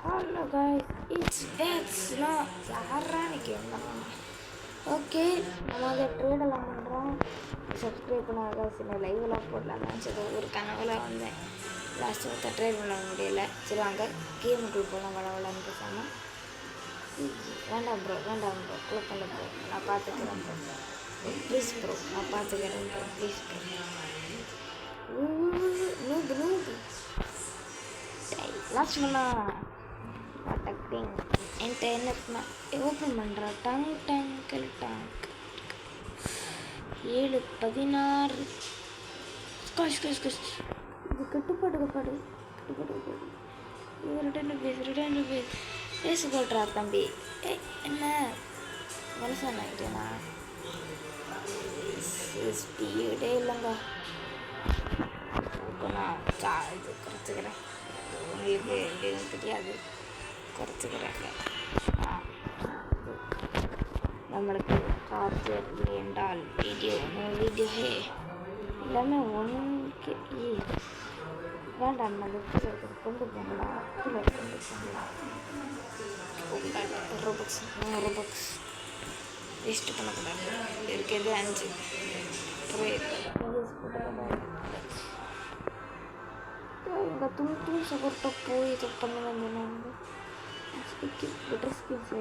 Hello guys, it's Vets. யாரான்னு கேட்கலாம். Okay, நம்ம அதை ட்ரேடெல்லாம் பண்ணுறோம். சப்ஸ்கிரைப் பண்ணாத சில லைவெல்லாம் போடலான்னு நினச்சது. ஒரு கனவில் வந்தேன். லாஸ்ட்டு ஒருத்த ட்ரேட் பண்ண முடியல. சரி வாங்க கேமுக்குள் போகலாம். வளவலான்னு பேசாமல். வேண்டாம் ப்ரோ க்ளோப் பண்ண ப்ரோ, நான் பார்த்துக்கிறேன் ப்ரோ. ப்ளீஸ் ப்ரோ, நான் பார்த்துக்கிறேன் ப்ரோ. Please bro. நூபு லாஸ்ட்மண்ணா டக்டிங் என்கிட்ட என்ன இருக்குன்னா ஓப்பன் பண்ணுறா. டங்க் 7-16 இது கட்டுப்பாடு ரிட்டர்ன் பேசு போட்டுறா தம்பி. என்ன மனுஷன் ஆகிட்டேனா? ஸ்பீடே இல்லைங்க. நான் இது குறைச்சிக்கிறேன். உங்களுக்கு எப்படின்னு தெரியாது, குறைச்சிக்கிறாங்க. நம்மளுக்கு சார்ஜர் என்றால் வீடியோவே எல்லாமே 1K வேண்டாம். நான் கொண்டு போகலாம். ரோபக்ஸ் வேஸ்ட்டு பண்ணக்கூடாது. இருக்கிறது 5 ఇంకా తుంటూ సగొట్ట పోయి చెప్పండి. నేను బెటర్ స్కిన్స్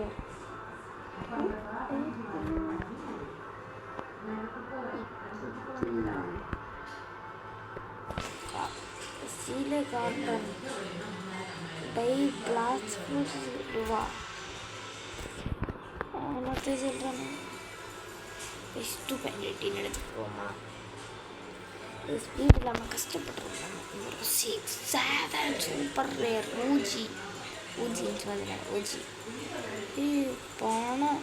சீலை காட்டன் டை கிளாஸ் ரூபா என்னத்தை சொல்கிறேன். ಎಷ್ಟು பெனிட்டின்னு எடுத்துக்கிறோமா? ஸ்பீட் இல்லாமல் கஷ்டப்பட்டுருக்கோம். 6-7 சூப்பர் ரேர் ஊஜி பணம்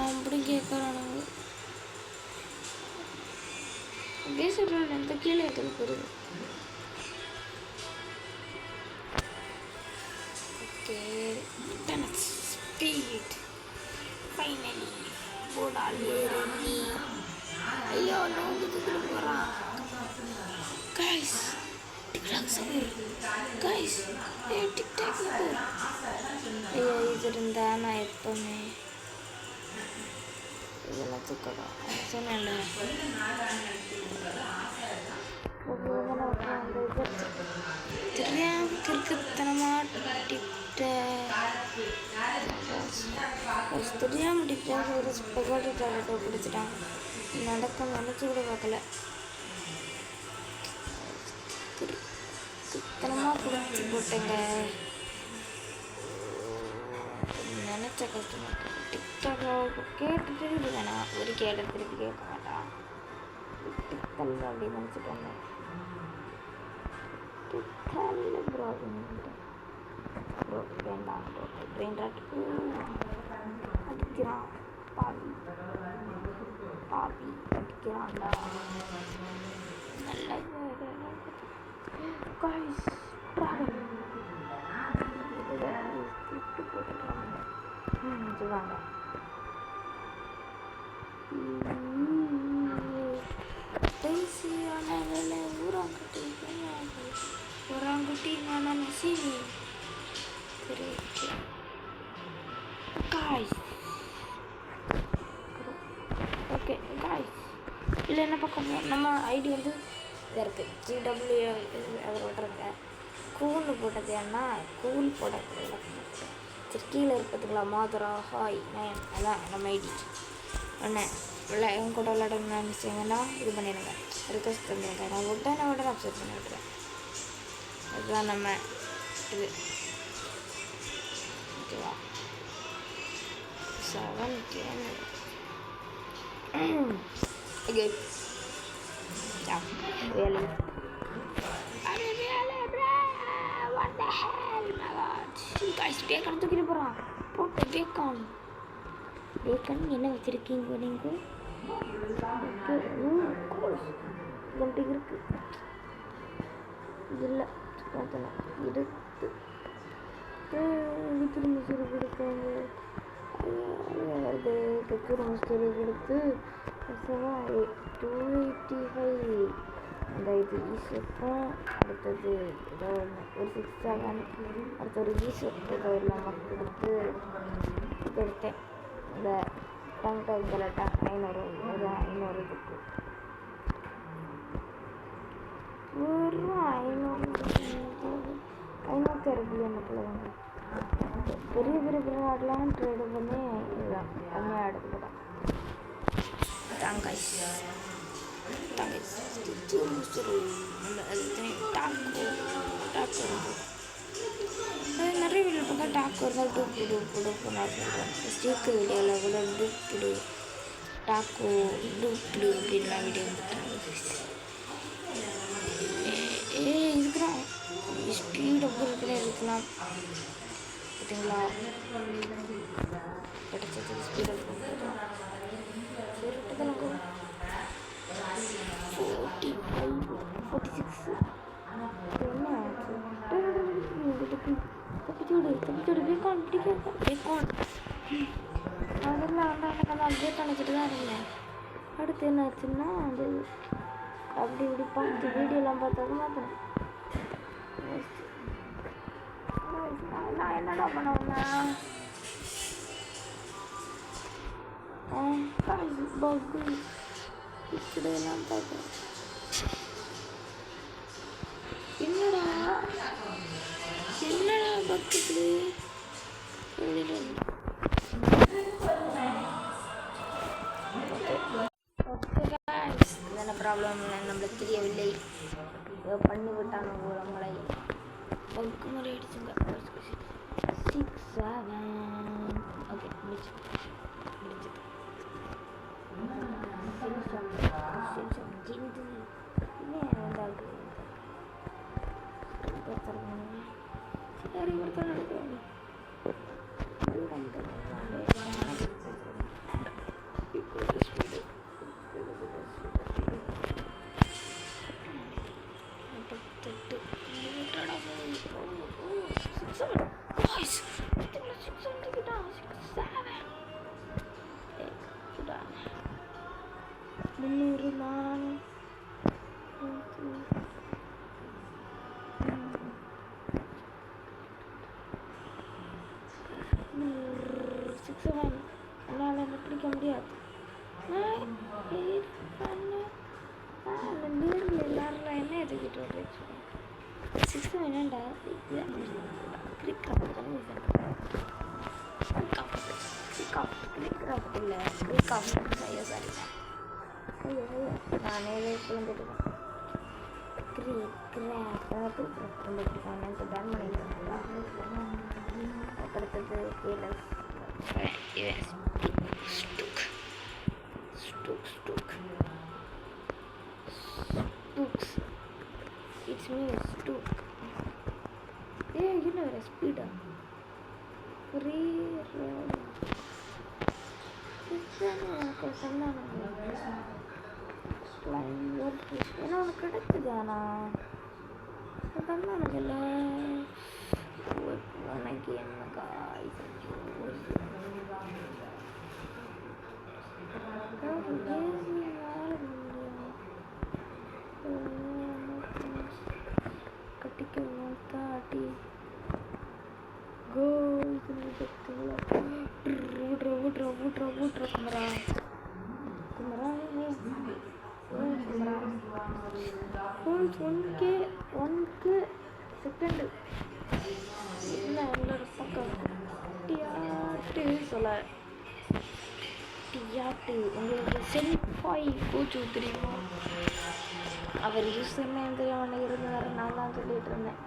அப்படி கேட்குறானுங்க. பேசுகிறேன் எந்த கீழே இருக்குது புரியுது. ஓகே, ஸ்பீட் ஃபைனலி போடால் ஏறி. ஐயோ நோக்கு போகிறான். கைஸ் டிக்டாக் ஐயோ இது இருந்தால் நான் எப்போவுமே இதெல்லாம் தூக்கலாம் சொன்னேன்ல. தெரியாம கிறுக்குத்தனமாக தெரியாமல் டிக்டாக் ஒரு ஸ்பெகோட்டி டாக்டரை பிடிச்சிட்டாங்க. நடக்க நினச்சி கூட பார்க்கல. சுத்தனமாக பிடிச்சி போட்டேங்க. நினச்ச கஷ்டமாக டிக்டாக் கேட்டுட்டு வேணாம். ஒரு கேட்ட திருப்பி கேட்க மாட்டான். டிக்டல் அப்படின்னு நினச்சிட்டாங்க. டிக்டல் ப்ரோ வேண்டாம் ப்ரோ. ட்ரெயின் ராட்டுக்கு அடிக்கிறான். பாவி அடிக்கிறான்டா. நல்ல கைஸ் ட்ராவல் போட்டுக்கிறாங்க. வாங்க பேசியான வேலை ஊராங்குட்டி நான் மெசேஜ் சரி கைஸ். ஓகே கைஸ், இல்லை என்ன பக்கம் நம்ம ஐடி வந்து இதாக இருக்குது. GW அதில் விட்ருங்க. கூல் போட்டது ஏன்னா கூல் போட சரி கீழே இருப்பதுங்களா மாதுரா ஹாய் நயன் அதான் நம்ம ஐடி. ஒன்று என் கூட விளையாடணும்னு நினச்சிங்கன்னா இது பண்ணிடுங்க, ரிக்வஸ்ட் பண்ணிடுங்க. நான் உடனே அப்செட் பண்ணி விட்றேன். அதுதான் நம்ம இது ஓகேவா. 7K okay. Really? Bro? What the hell, my god? Guys, bacon தூக்கிட்டு போகிறான். போட்டு பேக்கன் என்ன வச்சுருக்கீங்க நீங்கள்? ஓகே இருக்கு. இல்லை எடுத்து திரும்ப சிறு கொடுத்தாங்க. வருது திரும்ப சிறு கொடுத்து 285 இந்த இது ஈஸ்வருக்கும் அடுத்தது ஏதோ ஒன்று ஒரு 6-7 அடுத்த ஒரு ஈஸ்வருக்கு ஏதோ இல்லாமல் கொடுத்து இது எடுத்தேன். இந்த டங் டங் கலட்டா 500 இதுக்கு ஒரு 560 எண்ணத்தில் வாங்க. பெரிய பெரிய பிராட்லாம் ட்ரேடு பண்ணி இதுதான் கம்மியாக எடுத்துக்கிட்டேன். டாங்காய்ஸ் நிறைய வீடியோ பார்த்தா டாக் இருந்தால் டூப்பு நான் சொல்கிறேன். ஸ்டீக்கர் வீடியோவில் கூட டூப்புடு டாக்கு டூப்புடு அப்படின்லாம் வீடியோ போட்டாங்க. இதுக்குதான் ஸ்பீட் அப்படி இருக்கலாம் பார்த்தீங்களா? கிடைச்சது ஸ்பீட் அப் பண்ணுறோம். 46 என்ன ஆச்சு? தப்பிச்சோடு பேக்கான் பேக்கான் அதெல்லாம் எனக்கு அந்த அப்டேட் நினச்சிட்டு தான் இருந்தேன். அடுத்து என்ன ஆச்சுன்னா அது அப்படி இப்படி பார்த்து வீடியோலாம் பார்த்தாக்க மாட்டேன். நான் என்னடா பண்ணுவேன் பக்கு இப்படியெல்லாம் பார்த்தேன். என்னடா பக்கத்து என்ன ப்ராப்ளம் நம்மளுக்கு தெரியவில்லை. பண்ணிவிட்டான நம்மளை பக்கு முறை அடிச்சுங்க. 6-7 ஓகே முடிச்சு சரி என்னால் பிடிக்க முடியாது. எல்லாரும் என்ன எதுக்கிட்டு வரேன் 6 வேணாண்டா. நானே குழந்தைட்டு பேன் பண்ணிட்டு அடுத்தது இட்ஸ் மீன்ஸ் ஸ்டூக். என்ன வேறு ஸ்பீடா ஒரே ஏன்னா உனக்கு கிடைக்குதாண்ணா அதெல்லாம் இல்லை உனக்கு என்ன காய் கட்டிக்கணும் தாட்டி கோ ஊட்ற குமரா ஒன்க்கு செகண்டு இல்லை என்னோட பக்கம் டியாட்டு சொல்ல டியாட்டு உங்களுக்கு செல்ஃபாய் கோச்சு தெரியுமா? அவர் யூஸ்ன்னு தெரியாம இருந்தார். நான் தான் சொல்லிட்டு இருந்தேன்.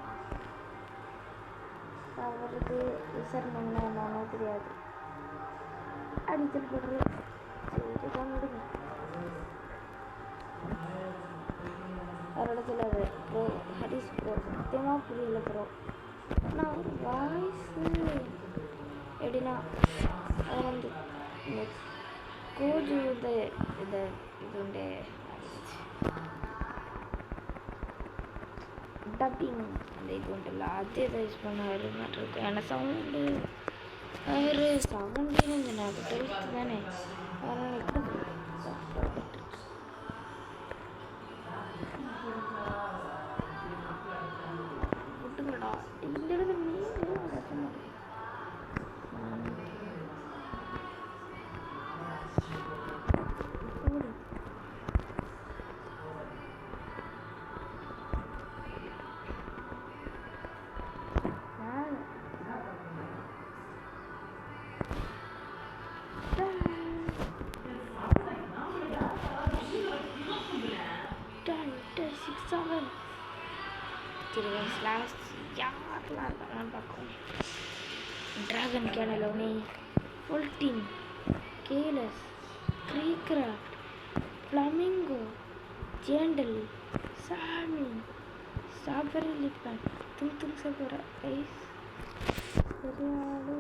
அவருக்கு யூசர் என்னன்னு தெரியாது. அடிச்சல் போடுறது சரிதான் விடுங்க. அவரோட சொல்லாது ப்ரோ ஹரிஸ் ப்ரோ சத்தியமாக புரியல ப்ரோ. ஆனால் ஒரு வாய்ஸு எப்படின்னா அவர் வந்து இந்த கோஜு இது உண்டு டப்பிங் அந்த இது உண்டுல்ல அது எதை யூஸ் பண்ணுவார் மாட்டிருக்கு. ஆனால் சவுண்டு அவர் சவுண்டு நான் 12th தானே அதனால் 6 7. சரி லாஸ்ட் யாரெல்லாம் இருக்காங்கன்னு பார்ப்போம். ட்ராகன் கேனலோனி, ஃபுல்டீன், கேலஸ், க்ரீக்ராஃப்ட், ஃப்ளமிங்கோ, ஜேண்டல், சாமி, ஸ்ட்ராபெரி லிப்பன், தும் சகோரா ice சரியாடு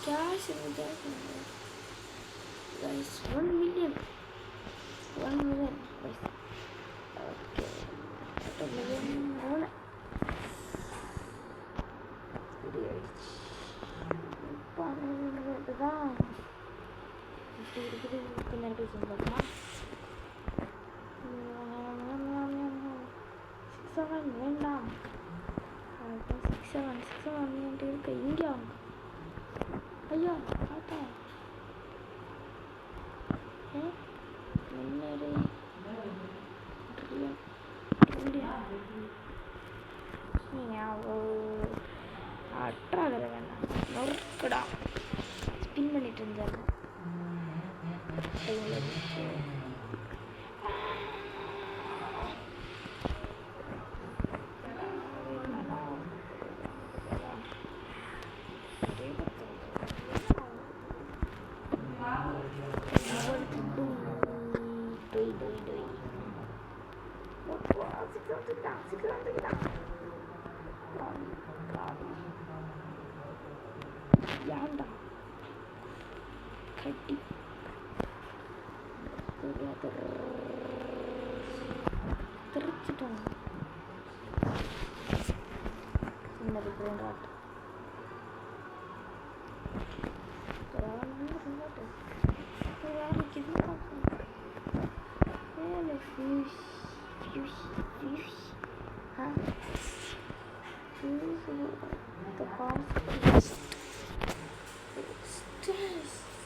cash guys 1 million guys. Okay 1 million more தான் இப்படி இருக்குது. பின்னாடி பேசி பார்க்கமா 6 7 வேண்டாம். 6 7 இருக்க இங்கே ஐயா பார்த்தா முன்னாடி அட்ராகல வேண்டாம் நொறுக்கடா ஸ்பின் பண்ணிட்டு இருந்தாரு. ஏன்டா கட்டி திருச்சிட்டோம். சின்னது பிறந்தாட்டு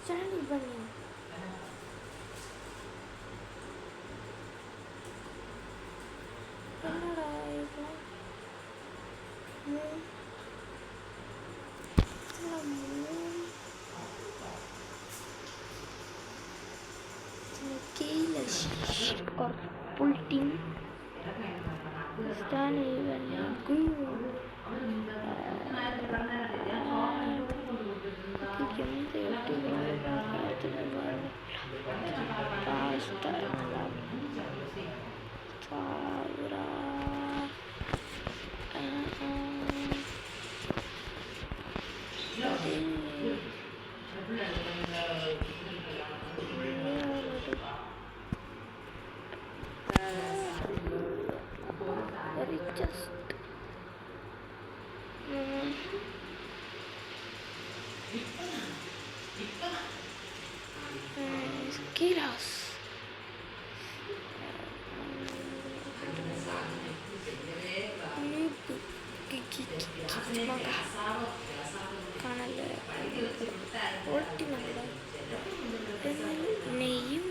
standing பண்ணி என்னடா இது Kailash or Pulting Stanley Guru richest Kiras kanal ஓட்டி நல்லா நெய்யும்